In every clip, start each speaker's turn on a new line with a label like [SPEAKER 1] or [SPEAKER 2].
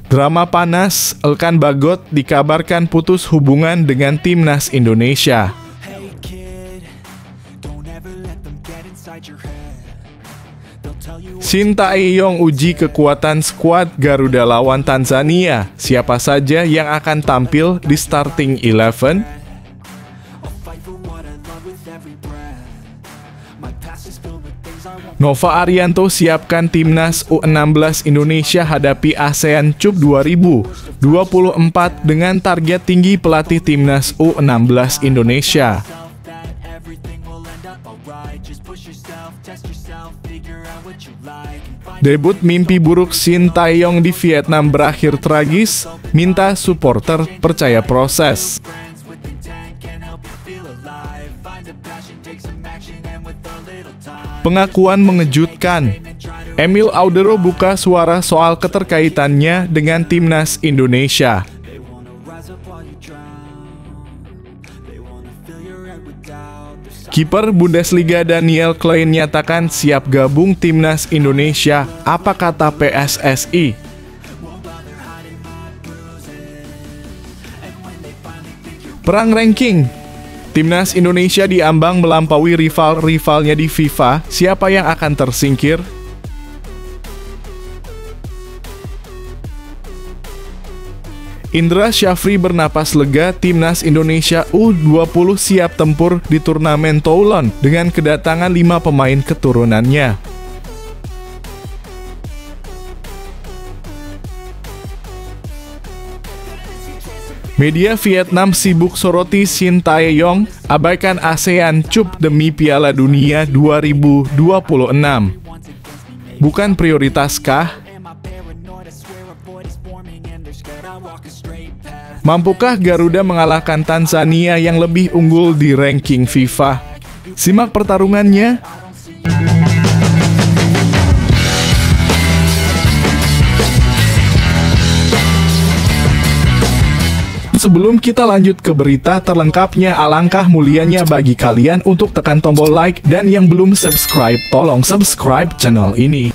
[SPEAKER 1] Drama panas, Elkan Bagot dikabarkan putus hubungan dengan timnas Indonesia. Shin Tae-yong uji kekuatan skuad Garuda lawan Tanzania. Siapa saja yang akan tampil di starting 11? Nova Arianto siapkan timnas U16 Indonesia hadapi ASEAN Cup 2024 dengan target tinggi pelatih timnas U16 Indonesia. Debut mimpi buruk Shin Tae-yong di Vietnam berakhir tragis, minta supporter percaya proses. Pengakuan mengejutkan. Emil Audero buka suara soal keterkaitannya dengan timnas Indonesia. Kiper Bundesliga Daniel Klein nyatakan siap gabung timnas Indonesia. Apa kata PSSI? Perang ranking. Timnas Indonesia diambang melampaui rival-rivalnya di FIFA. Siapa yang akan tersingkir? Indra Syafri bernapas lega, timnas Indonesia U20 siap tempur di turnamen Toulon dengan kedatangan 5 pemain keturunannya. Media Vietnam sibuk soroti Shin Tae-yong, abaikan ASEAN Cup demi Piala Dunia 2026. Bukan prioritaskah? Mampukah Garuda mengalahkan Tanzania yang lebih unggul di ranking FIFA? Simak pertarungannya. Sebelum kita lanjut ke berita terlengkapnya, alangkah mulianya bagi kalian untuk tekan tombol like, dan yang belum subscribe, tolong subscribe channel ini.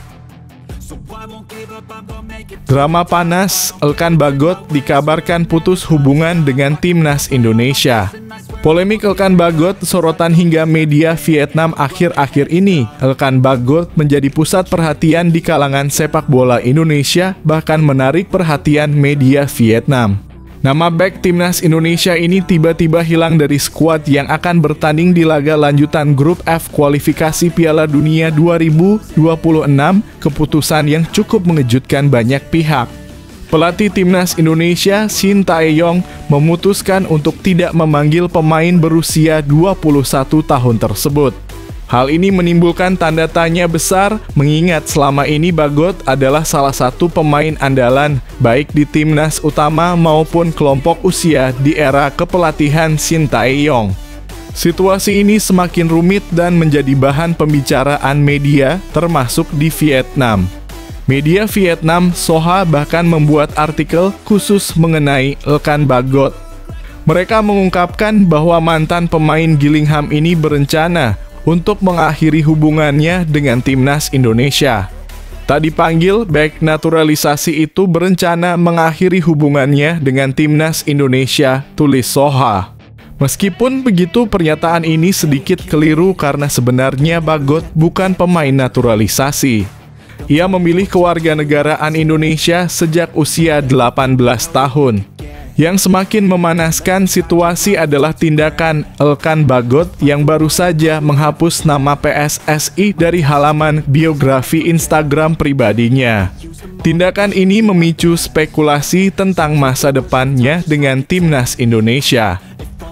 [SPEAKER 1] Drama panas, Elkan Bagot dikabarkan putus hubungan dengan timnas Indonesia. Polemik Elkan Bagot sorotan hingga media Vietnam akhir-akhir ini. Elkan Bagot menjadi pusat perhatian di kalangan sepak bola Indonesia, bahkan menarik perhatian media Vietnam. Nama bek timnas Indonesia ini tiba-tiba hilang dari skuad yang akan bertanding di laga lanjutan grup F kualifikasi Piala Dunia 2026, keputusan yang cukup mengejutkan banyak pihak. Pelatih timnas Indonesia, Shin Tae-yong, memutuskan untuk tidak memanggil pemain berusia 21 tahun tersebut. Hal ini menimbulkan tanda tanya besar, mengingat selama ini Bagot adalah salah satu pemain andalan, baik di timnas utama maupun kelompok usia di era kepelatihan Shin Tae-yong. Situasi ini semakin rumit dan menjadi bahan pembicaraan media, termasuk di Vietnam. Media Vietnam, Soha, bahkan membuat artikel khusus mengenai Elkan Bagot. Mereka mengungkapkan bahwa mantan pemain Gillingham ini berencana untuk mengakhiri hubungannya dengan timnas Indonesia. Tak dipanggil, bek naturalisasi itu berencana mengakhiri hubungannya dengan timnas Indonesia, tulis Soha. Meskipun begitu, pernyataan ini sedikit keliru karena sebenarnya Bagot bukan pemain naturalisasi. Ia memilih kewarganegaraan Indonesia sejak usia 18 tahun. Yang semakin memanaskan situasi adalah tindakan Elkan Bagot yang baru saja menghapus nama PSSI dari halaman biografi Instagram pribadinya. Tindakan ini memicu spekulasi tentang masa depannya dengan timnas Indonesia.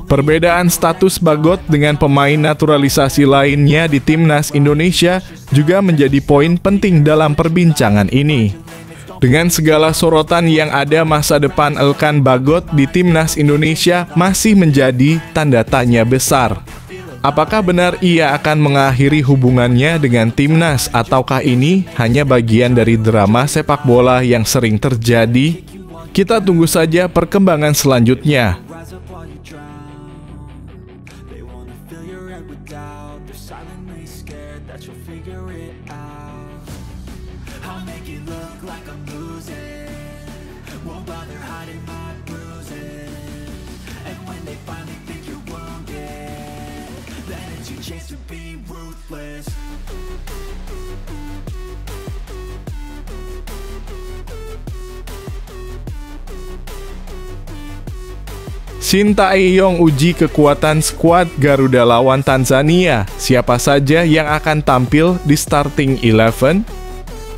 [SPEAKER 1] Perbedaan status Bagot dengan pemain naturalisasi lainnya di timnas Indonesia juga menjadi poin penting dalam perbincangan ini. Dengan segala sorotan yang ada, masa depan Elkan Bagot di timnas Indonesia masih menjadi tanda tanya besar. Apakah benar ia akan mengakhiri hubungannya dengan timnas, ataukah ini hanya bagian dari drama sepak bola yang sering terjadi? Kita tunggu saja perkembangan selanjutnya.
[SPEAKER 2] won't bother hiding my bruises. And when they finally think you're wounded, then it's your chance to be ruthless.
[SPEAKER 1] Shin Tae-yong uji kekuatan skuad Garuda lawan Tanzania. Siapa saja yang akan tampil di starting 11?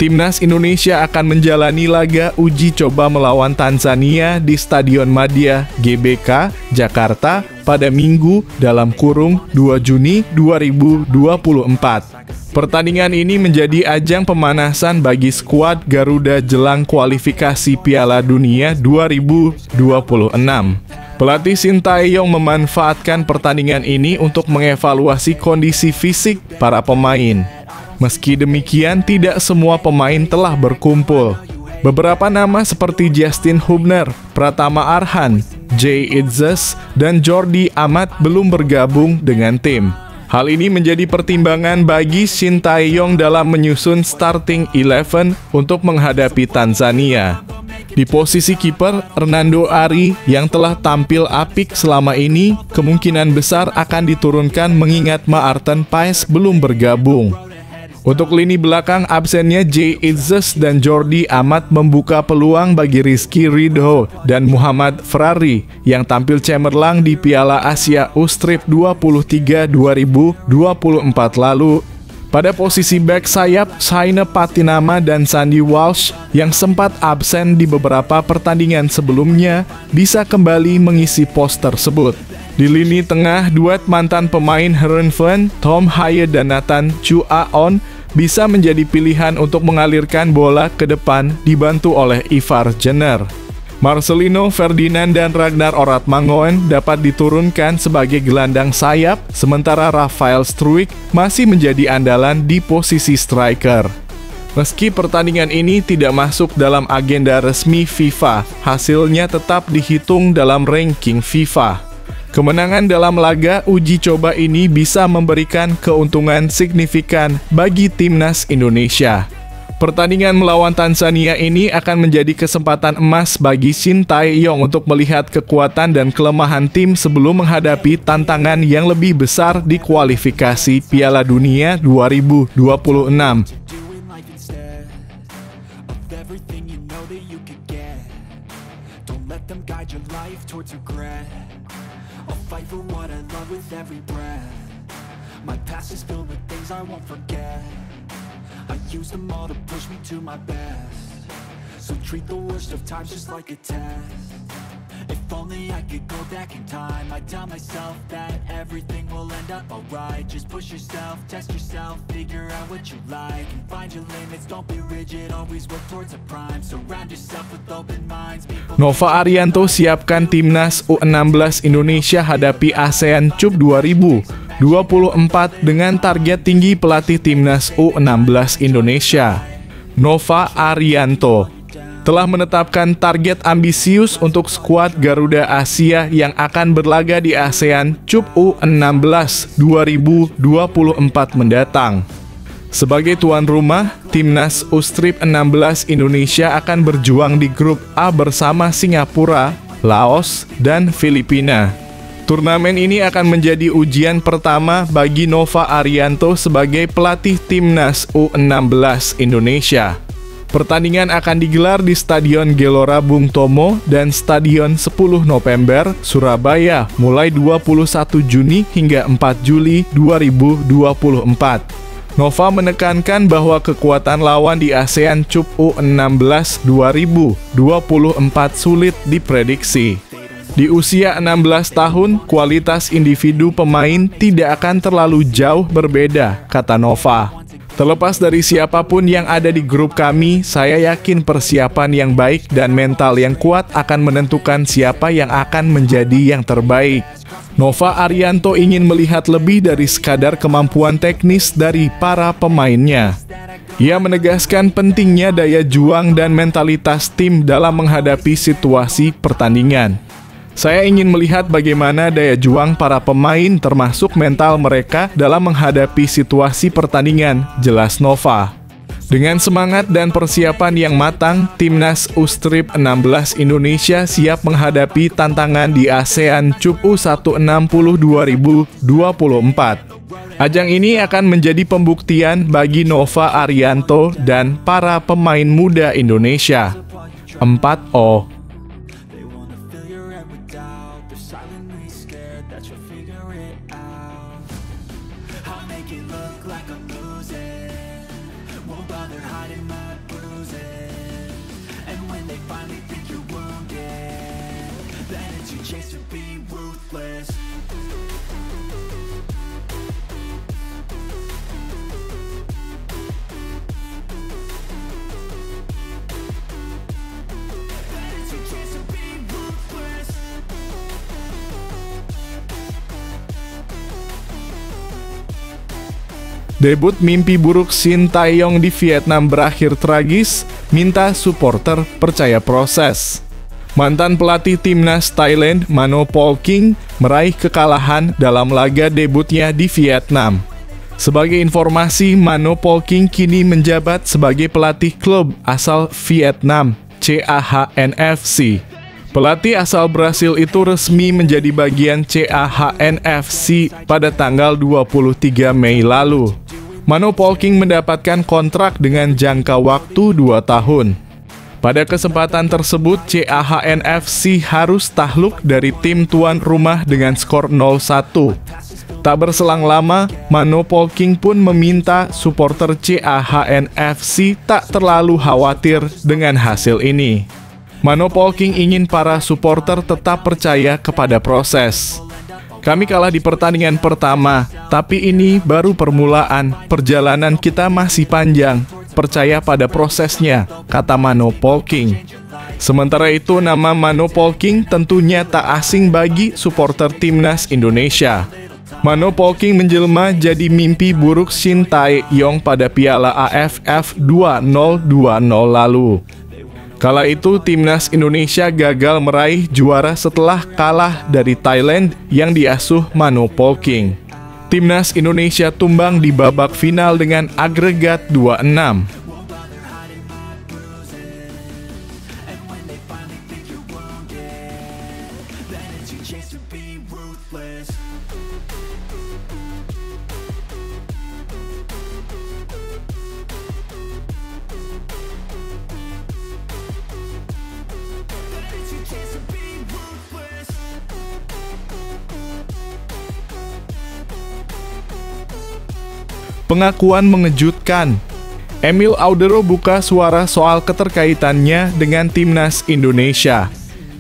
[SPEAKER 1] Timnas Indonesia akan menjalani laga uji coba melawan Tanzania di Stadion Madia GBK, Jakarta pada Minggu (2 Juni 2024). Pertandingan ini menjadi ajang pemanasan bagi skuad Garuda jelang kualifikasi Piala Dunia 2026. Pelatih Shin Tae-yong memanfaatkan pertandingan ini untuk mengevaluasi kondisi fisik para pemain. Meski demikian, tidak semua pemain telah berkumpul. Beberapa nama seperti Justin Hubner, Pratama Arhan, Jay Itzes, dan Jordi Amat belum bergabung dengan tim. Hal ini menjadi pertimbangan bagi Shin Tae-yong dalam menyusun starting 11 untuk menghadapi Tanzania. Di posisi kiper, Hernando Ari yang telah tampil apik selama ini kemungkinan besar akan diturunkan mengingat Maarten Paes belum bergabung. Untuk lini belakang, absennya Jay Itzes dan Jordi Amat membuka peluang bagi Rizky Ridho dan Muhammad Ferrari yang tampil cemerlang di Piala Asia U-Strip 23 2024 lalu. Pada posisi bek sayap, Saine Patinama dan Sandy Walsh yang sempat absen di beberapa pertandingan sebelumnya bisa kembali mengisi pos tersebut. Di lini tengah, duet mantan pemain Heerenveen, Tom Haye dan Nathan Chu Aon bisa menjadi pilihan untuk mengalirkan bola ke depan dibantu oleh Ivar Jenner. Marcelino Ferdinand dan Ragnar Oratmangoen dapat diturunkan sebagai gelandang sayap, sementara Rafael Struijk masih menjadi andalan di posisi striker. Meski pertandingan ini tidak masuk dalam agenda resmi FIFA, hasilnya tetap dihitung dalam ranking FIFA. Kemenangan dalam laga uji coba ini bisa memberikan keuntungan signifikan bagi timnas Indonesia. Pertandingan melawan Tanzania ini akan menjadi kesempatan emas bagi Shin Tae-yong untuk melihat kekuatan dan kelemahan tim sebelum menghadapi tantangan yang lebih besar di kualifikasi Piala Dunia 2026.
[SPEAKER 2] I use them all to push me to my best. So treat the worst of times just like a test. If only I could go back in time, I'd tell myself that everything will end up alright. Just push yourself, test yourself, figure out what you like, and find your limits, don't be rigid, always work towards a prime. Surround yourself with open minds.
[SPEAKER 1] Nova Arianto siapkan timnas U16 Indonesia hadapi ASEAN Cup 2024 dengan target tinggi pelatih timnas U16 Indonesia. Nova Arianto telah menetapkan target ambisius untuk skuad Garuda Asia yang akan berlaga di ASEAN Cup U16 2024 mendatang. Sebagai tuan rumah, timnas U-Strip 16 Indonesia akan berjuang di grup A bersama Singapura, Laos, dan Filipina. Turnamen ini akan menjadi ujian pertama bagi Nova Arianto sebagai pelatih timnas U16 Indonesia. Pertandingan akan digelar di Stadion Gelora Bung Tomo dan Stadion 10 November, Surabaya, mulai 21 Juni hingga 4 Juli 2024. Nova menekankan bahwa kekuatan lawan di ASEAN Cup U16 2024 sulit diprediksi. Di usia 16 tahun, kualitas individu pemain tidak akan terlalu jauh berbeda, kata Nova. Terlepas dari siapapun yang ada di grup kami, saya yakin persiapan yang baik dan mental yang kuat akan menentukan siapa yang akan menjadi yang terbaik. Nova Arianto ingin melihat lebih dari sekadar kemampuan teknis dari para pemainnya. Ia menegaskan pentingnya daya juang dan mentalitas tim dalam menghadapi situasi pertandingan. Saya ingin melihat bagaimana daya juang para pemain termasuk mental mereka dalam menghadapi situasi pertandingan, jelas Nova. Dengan semangat dan persiapan yang matang, Timnas U-Strip 16 Indonesia siap menghadapi tantangan di ASEAN Cup U160 2024. Ajang ini akan menjadi pembuktian bagi Nova Arianto dan para pemain muda Indonesia. 4O. Debut mimpi buruk Shin Tae-yong di Vietnam berakhir tragis, minta supporter percaya proses. Mantan pelatih timnas Thailand Mano Polking meraih kekalahan dalam laga debutnya di Vietnam. Sebagai informasi, Mano Polking kini menjabat sebagai pelatih klub asal Vietnam, CAHN FC. Pelatih asal Brasil itu resmi menjadi bagian CAHN FC pada tanggal 23 Mei lalu. Mano Polking mendapatkan kontrak dengan jangka waktu 2 tahun. Pada kesempatan tersebut, CAHN FC harus takluk dari tim tuan rumah dengan skor 0-1. Tak berselang lama, Mano Polking pun meminta supporter CAHN FC tak terlalu khawatir dengan hasil ini. Mano Polking ingin para supporter tetap percaya kepada proses. Kami kalah di pertandingan pertama, tapi ini baru permulaan, perjalanan kita masih panjang, percaya pada prosesnya, kata Mano Polking. Sementara itu, nama Mano Polking tentunya tak asing bagi supporter timnas Indonesia. Mano Polking menjelma jadi mimpi buruk Shin Tae-yong pada Piala AFF 2020 lalu. Kala itu, timnas Indonesia gagal meraih juara setelah kalah dari Thailand yang diasuh Mano Polking. Timnas Indonesia tumbang di babak final dengan agregat 2-6. Pengakuan mengejutkan. Emil Audero buka suara soal keterkaitannya dengan timnas Indonesia.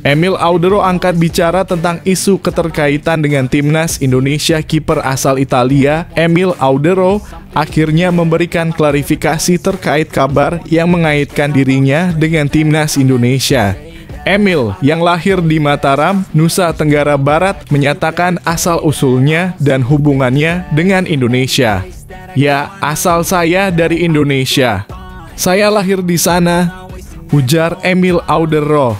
[SPEAKER 1] Emil Audero angkat bicara tentang isu keterkaitan dengan timnas Indonesia. Kiper asal Italia, Emil Audero, akhirnya memberikan klarifikasi terkait kabar yang mengaitkan dirinya dengan timnas Indonesia. Emil, yang lahir di Mataram, Nusa Tenggara Barat, menyatakan asal-usulnya dan hubungannya dengan Indonesia. Ya, asal saya dari Indonesia. Saya lahir di sana, ujar Emil Audero.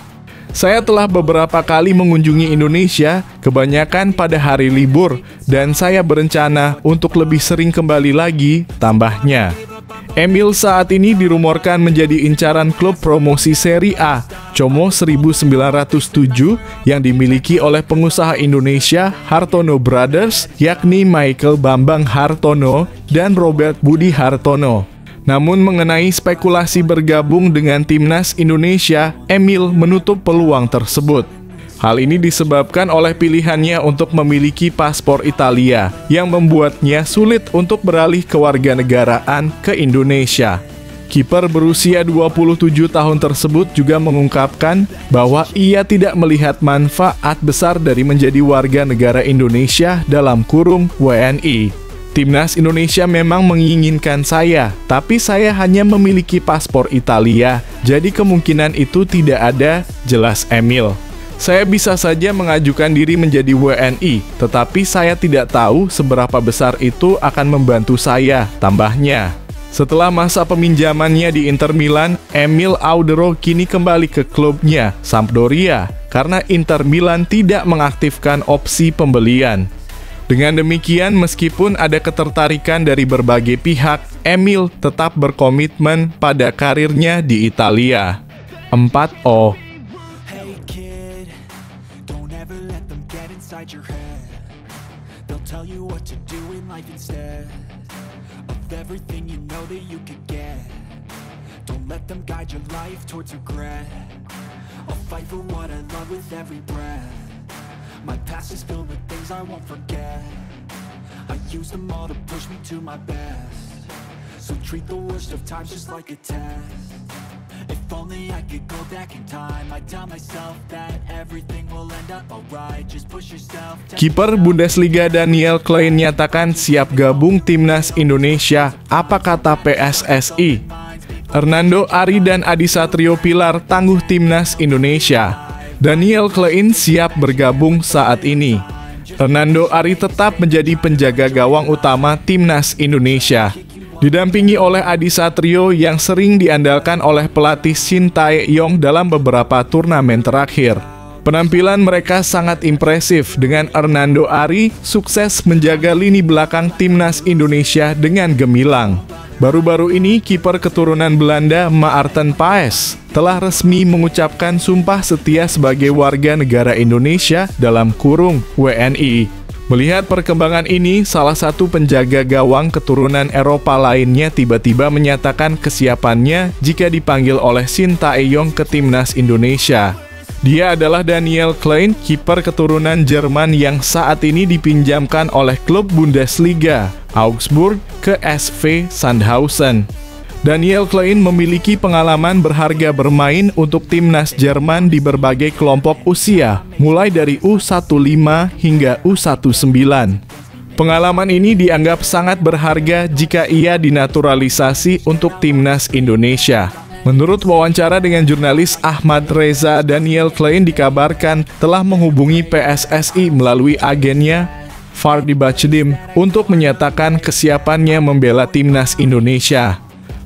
[SPEAKER 1] Saya telah beberapa kali mengunjungi Indonesia, kebanyakan pada hari libur, dan saya berencana untuk lebih sering kembali lagi, tambahnya. Emil saat ini dirumorkan menjadi incaran klub promosi Serie A, Como 1907, yang dimiliki oleh pengusaha Indonesia Hartono Brothers, yakni Michael Bambang Hartono dan Robert Budi Hartono. Namun mengenai spekulasi bergabung dengan timnas Indonesia, Emil menutup peluang tersebut. Hal ini disebabkan oleh pilihannya untuk memiliki paspor Italia yang membuatnya sulit untuk beralih kewarganegaraan ke Indonesia. Kiper berusia 27 tahun tersebut juga mengungkapkan bahwa ia tidak melihat manfaat besar dari menjadi warga negara Indonesia dalam kurung WNI. Timnas Indonesia memang menginginkan saya, tapi saya hanya memiliki paspor Italia, jadi kemungkinan itu tidak ada, jelas Emil. Saya bisa saja mengajukan diri menjadi WNI, tetapi saya tidak tahu seberapa besar itu akan membantu saya, tambahnya. Setelah masa peminjamannya di Inter Milan, Emil Audero kini kembali ke klubnya, Sampdoria, karena Inter Milan tidak mengaktifkan opsi pembelian. Dengan demikian, meskipun ada ketertarikan dari berbagai pihak, Emil tetap berkomitmen pada karirnya di Italia. 4O.
[SPEAKER 2] Hey kid, don't ever let them get inside your head. They'll tell you what to do in life instead of everything you know that you could get. Don't let them guide your life towards regret. I'll fight for what I love with every breath. My past is filled with things I won't forget. I use them all to push me to my best. So treat the worst of times just like a test. If only I could go back in time, I'd tell myself that everything will end up alright. Just push yourself.
[SPEAKER 1] Kiper Bundesliga Daniel Klein nyatakan siap gabung timnas Indonesia. Apa kata PSSI? Hernando Ari dan Adi Satrio Pilar tangguh timnas Indonesia. Daniel Klein siap bergabung saat ini. Hernando Ari tetap menjadi penjaga gawang utama timnas Indonesia, didampingi oleh Adi Satrio yang sering diandalkan oleh pelatih Shin Tae-yong dalam beberapa turnamen terakhir. Penampilan mereka sangat impresif dengan Hernando Ari sukses menjaga lini belakang timnas Indonesia dengan gemilang. Baru-baru ini, kiper keturunan Belanda Maarten Paes telah resmi mengucapkan sumpah setia sebagai warga negara Indonesia dalam kurung WNI. Melihat perkembangan ini, salah satu penjaga gawang keturunan Eropa lainnya tiba-tiba menyatakan kesiapannya jika dipanggil oleh Shin Tae-yong ke timnas Indonesia. Dia adalah Daniel Klein, kiper keturunan Jerman yang saat ini dipinjamkan oleh klub Bundesliga Augsburg ke SV Sandhausen. Daniel Klein memiliki pengalaman berharga bermain untuk timnas Jerman di berbagai kelompok usia, mulai dari U15 hingga U19. Pengalaman ini dianggap sangat berharga jika ia dinaturalisasi untuk timnas Indonesia. Menurut wawancara dengan jurnalis Ahmad Reza, Daniel Klein dikabarkan telah menghubungi PSSI melalui agennya Fardi Bachdim untuk menyatakan kesiapannya membela timnas Indonesia.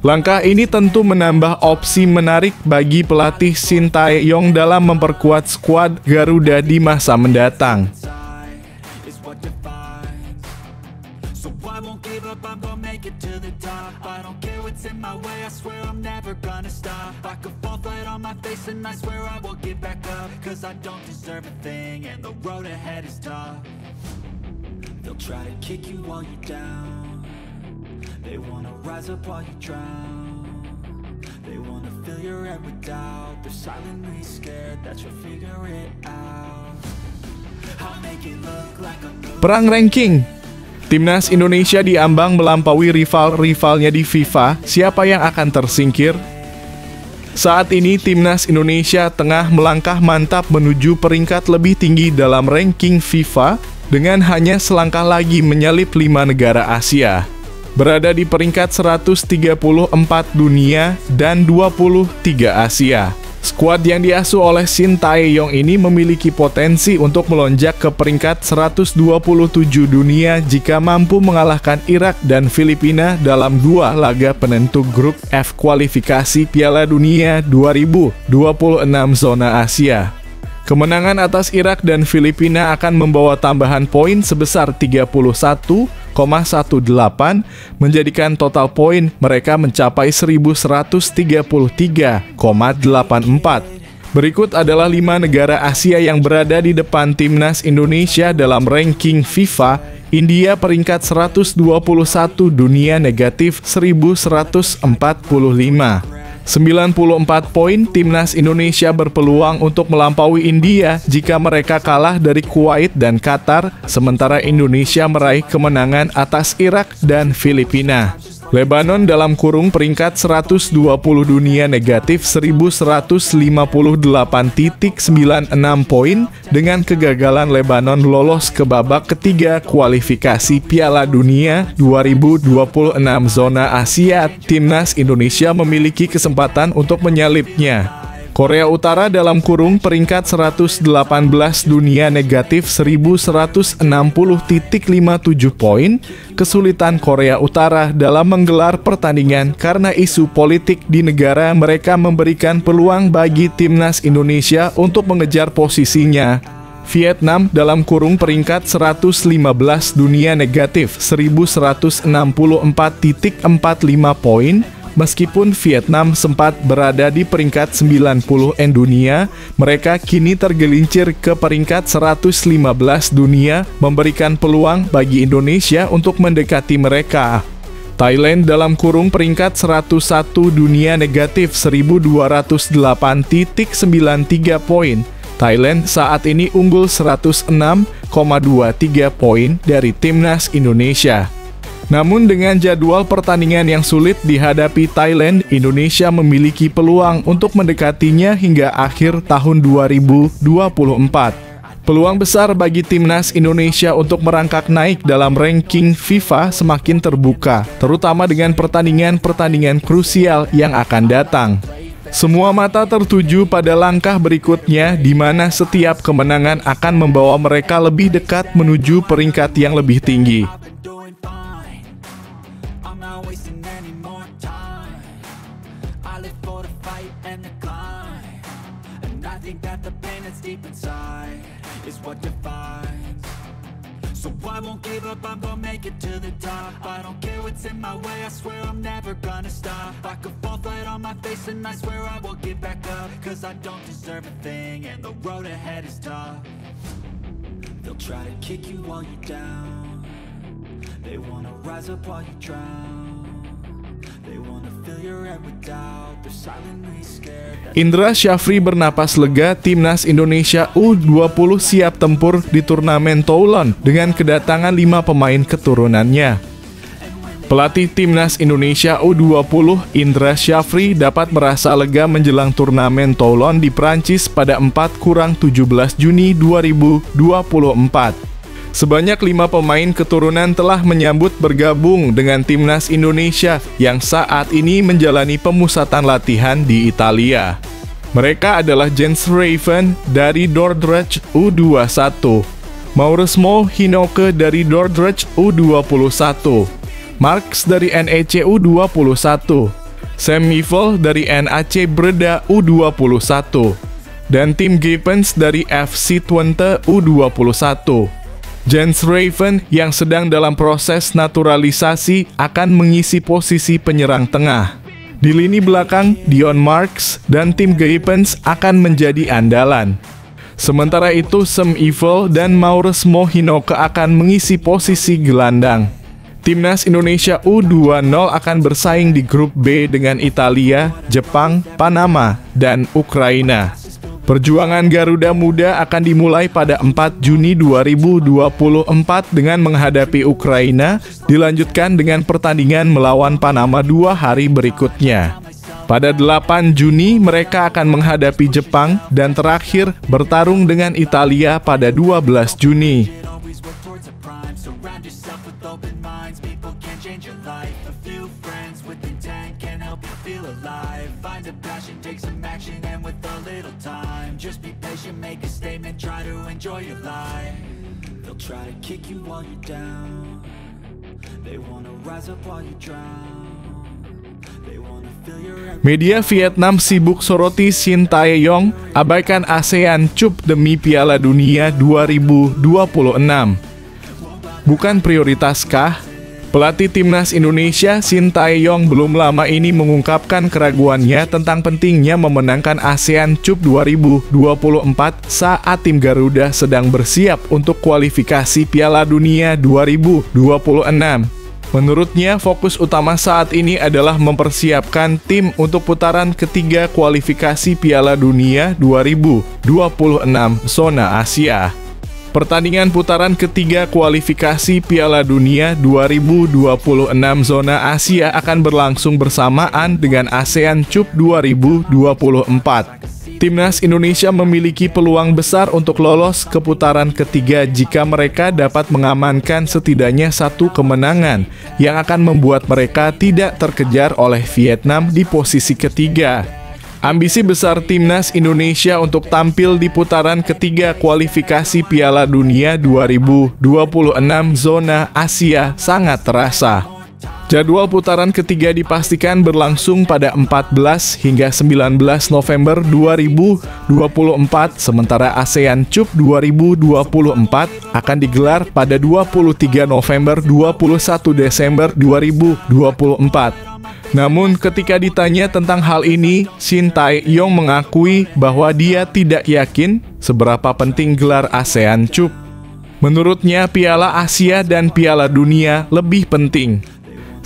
[SPEAKER 1] Langkah ini tentu menambah opsi menarik bagi pelatih Shin Tae-yong dalam memperkuat skuad Garuda di masa mendatang.
[SPEAKER 2] They wanna rise up while you drown. They wanna fill your head with doubt. They're silently scared that you'll figure it out. I'll make it look like I'm good.
[SPEAKER 1] Perang ranking. Timnas Indonesia diambang melampaui rival-rivalnya di FIFA. Siapa yang akan tersingkir? Saat ini timnas Indonesia tengah melangkah mantap menuju peringkat lebih tinggi dalam ranking FIFA dengan hanya selangkah lagi menyalip 5 negara Asia. Berada di peringkat 134 dunia dan 23 Asia. Skuad yang diasuh oleh Shin Tae-yong ini memiliki potensi untuk melonjak ke peringkat 127 dunia jika mampu mengalahkan Irak dan Filipina dalam 2 laga penentu grup F kualifikasi Piala Dunia 2026 zona Asia. Kemenangan atas Irak dan Filipina akan membawa tambahan poin sebesar 31,18, menjadikan total poin mereka mencapai 1133,84. Berikut adalah 5 negara Asia yang berada di depan timnas Indonesia dalam ranking FIFA. India peringkat 121 dunia negatif 1145. 94 poin, timnas Indonesia berpeluang untuk melampaui India jika mereka kalah dari Kuwait dan Qatar, sementara Indonesia meraih kemenangan atas Irak dan Filipina. Lebanon dalam kurung peringkat 120 dunia negatif 1158.96 poin. Dengan kegagalan Lebanon lolos ke babak ketiga kualifikasi Piala Dunia 2026 zona Asia, timnas Indonesia memiliki kesempatan untuk menyalipnya. Korea Utara dalam kurung peringkat 118 dunia negatif 1160.57 poin. Kesulitan Korea Utara dalam menggelar pertandingan karena isu politik di negara mereka memberikan peluang bagi timnas Indonesia untuk mengejar posisinya. Vietnam dalam kurung peringkat 115 dunia negatif 1164.45 poin. Meskipun Vietnam sempat berada di peringkat 90 dunia, mereka kini tergelincir ke peringkat 115 dunia, memberikan peluang bagi Indonesia untuk mendekati mereka. Thailand dalam kurung peringkat 101 dunia negatif 1208.93 poin. Thailand saat ini unggul 106,23 poin dari timnas Indonesia. Namun dengan jadwal pertandingan yang sulit dihadapi Thailand, Indonesia memiliki peluang untuk mendekatinya hingga akhir tahun 2024. Peluang besar bagi timnas Indonesia untuk merangkak naik dalam ranking FIFA semakin terbuka, terutama dengan pertandingan-pertandingan krusial yang akan datang. Semua mata tertuju pada langkah berikutnya, di mana setiap kemenangan akan membawa mereka lebih dekat menuju peringkat yang lebih tinggi.
[SPEAKER 2] So I won't give up, I'm gonna make it to the top. I don't care what's in my way, I swear I'm never gonna stop. I could fall flat on my face and I swear I will get back up. Cause I don't deserve a thing and the road ahead is tough. They'll try to kick you while you're down. They wanna rise up while you drown. They wanna fill your head with doubt. They're silently scared.
[SPEAKER 1] Indra Syafri bernapas lega, timnas Indonesia U20 siap tempur di turnamen Toulon dengan kedatangan 5 pemain keturunannya. Pelatih timnas Indonesia U20 Indra Syafri dapat merasa lega menjelang turnamen Toulon di Prancis pada 4-17 Juni 2024. Sebanyak 5 pemain keturunan telah menyambut bergabung dengan timnas Indonesia yang saat ini menjalani pemusatan latihan di Italia. Mereka adalah Jens Raven dari Dordrecht U21, Mauresmo Hinoke dari Dordrecht U21, Marks dari NEC U21, Sam Mivell dari NAC Breda U21, dan Tim Gippens dari FC Twente U21. Jens Raven yang sedang dalam proses naturalisasi akan mengisi posisi penyerang tengah. Di lini belakang, Dion Marks dan Tim Gippens akan menjadi andalan. Sementara itu, Sam Mivell dan Mauresmo Hinoke akan mengisi posisi gelandang. Timnas Indonesia U20 akan bersaing di grup B dengan Italia, Jepang, Panama, dan Ukraina. Perjuangan Garuda Muda akan dimulai pada 4 Juni 2024 dengan menghadapi Ukraina, dilanjutkan dengan pertandingan melawan Panama 2 hari berikutnya. Pada 8 Juni mereka akan menghadapi Jepang dan terakhir bertarung dengan Italia pada 12 Juni.
[SPEAKER 2] Just be patient, make a statement, try to enjoy your life. They'll try to kick you while you're down. They wanna rise up while you drown. They wanna fill your head.
[SPEAKER 1] Media Vietnam sibuk soroti Shin Tae-yong abaikan ASEAN Cup demi Piala Dunia 2026. Bukan prioritaskah? Pelatih timnas Indonesia Shin Tae-yong belum lama ini mengungkapkan keraguannya tentang pentingnya memenangkan ASEAN Cup 2024 saat tim Garuda sedang bersiap untuk kualifikasi Piala Dunia 2026. Menurutnya, fokus utama saat ini adalah mempersiapkan tim untuk putaran ketiga kualifikasi Piala Dunia 2026 zona Asia. Pertandingan putaran ketiga kualifikasi Piala Dunia 2026 zona Asia akan berlangsung bersamaan dengan ASEAN Cup 2024. Timnas Indonesia memiliki peluang besar untuk lolos ke putaran ketiga jika mereka dapat mengamankan setidaknya 1 kemenangan yang akan membuat mereka tidak terkejar oleh Vietnam di posisi ketiga. Ambisi besar timnas Indonesia untuk tampil di putaran ketiga kualifikasi Piala Dunia 2026 zona Asia sangat terasa. Jadwal putaran ketiga dipastikan berlangsung pada 14 hingga 19 November 2024, sementara ASEAN Cup 2024 akan digelar pada 23 November 21 Desember 2024. Namun ketika ditanya tentang hal ini, Shin Tae-yong mengakui bahwa dia tidak yakin seberapa penting gelar ASEAN Cup. Menurutnya, Piala Asia dan Piala Dunia lebih penting.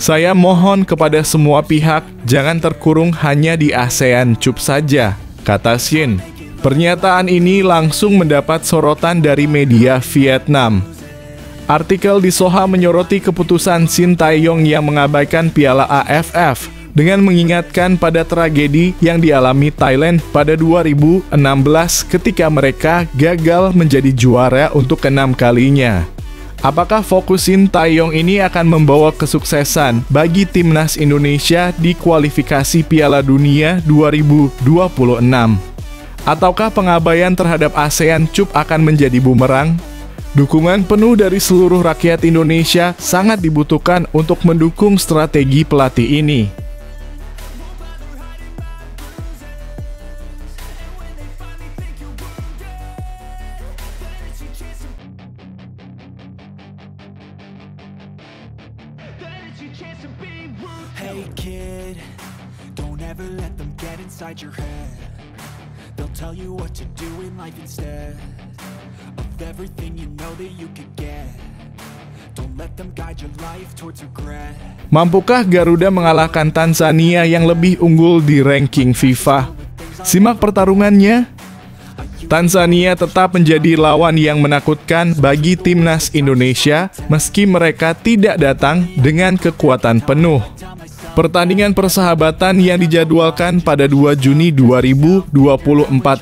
[SPEAKER 1] Saya mohon kepada semua pihak jangan terkurung hanya di ASEAN Cup saja, kata Shin. Pernyataan ini langsung mendapat sorotan dari media Vietnam. Artikel di Soha menyoroti keputusan Shin Tae-yong yang mengabaikan Piala AFF dengan mengingatkan pada tragedi yang dialami Thailand pada 2016 ketika mereka gagal menjadi juara untuk ke-6 kalinya. Apakah fokus Shin Tae-yong ini akan membawa kesuksesan bagi timnas Indonesia di kualifikasi Piala Dunia 2026? Ataukah pengabaian terhadap ASEAN Cup akan menjadi bumerang? Dukungan penuh dari seluruh rakyat Indonesia sangat dibutuhkan untuk mendukung strategi pelatih ini.
[SPEAKER 2] Hey kid, don't ever let them get inside your head. They'll tell you what to do in life instead of everything you know that you could get. Don't let them guide your life towards regret.
[SPEAKER 1] Mampukah Garuda mengalahkan Tanzania yang lebih unggul di ranking FIFA? Simak pertarungannya. Tanzania tetap menjadi lawan yang menakutkan bagi timnas Indonesia meski mereka tidak datang dengan kekuatan penuh. Pertandingan persahabatan yang dijadwalkan pada 2 Juni 2024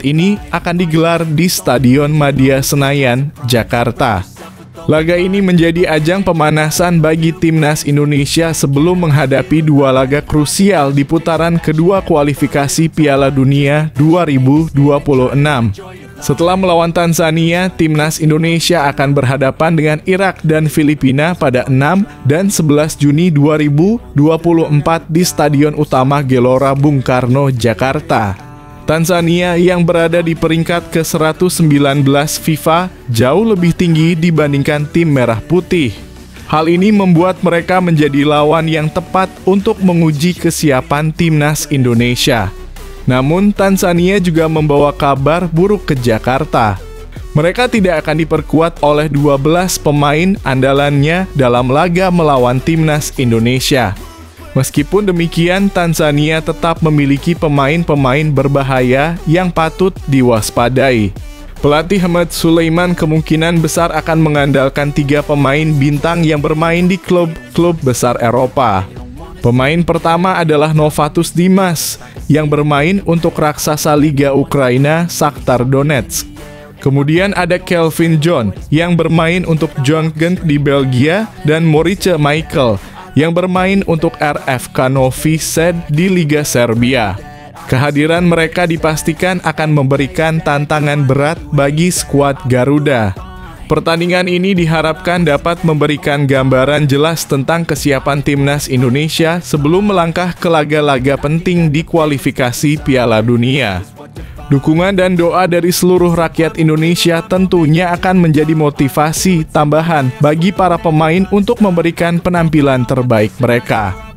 [SPEAKER 1] ini akan digelar di Stadion Madia Senayan, Jakarta. Laga ini menjadi ajang pemanasan bagi timnas Indonesia sebelum menghadapi 2 laga krusial di putaran kedua kualifikasi Piala Dunia 2026. Setelah melawan Tanzania, timnas Indonesia akan berhadapan dengan Irak dan Filipina pada 6 dan 11 Juni 2024 di Stadion Utama Gelora Bung Karno, Jakarta. Tanzania yang berada di peringkat ke-119 FIFA jauh lebih tinggi dibandingkan tim Merah Putih. Hal ini membuat mereka menjadi lawan yang tepat untuk menguji kesiapan timnas Indonesia. Namun, Tanzania juga membawa kabar buruk ke Jakarta. Mereka tidak akan diperkuat oleh 12 pemain andalannya dalam laga melawan timnas Indonesia. Meskipun demikian, Tanzania tetap memiliki pemain-pemain berbahaya yang patut diwaspadai. Pelatih Ahmad Sulaiman kemungkinan besar akan mengandalkan 3 pemain bintang yang bermain di klub-klub besar Eropa. Pemain pertama adalah Novatus Dimas yang bermain untuk raksasa Liga Ukraina Shakhtar Donetsk. Kemudian ada Kelvin John yang bermain untuk Jong-Genk di Belgia dan Morice Michael yang bermain untuk RFK Novi Sad di Liga Serbia. Kehadiran mereka dipastikan akan memberikan tantangan berat bagi skuad Garuda. Pertandingan ini diharapkan dapat memberikan gambaran jelas tentang kesiapan timnas Indonesia sebelum melangkah ke laga-laga penting di kualifikasi Piala Dunia. Dukungan dan doa dari seluruh rakyat Indonesia tentunya akan menjadi motivasi tambahan bagi para pemain untuk memberikan penampilan terbaik mereka.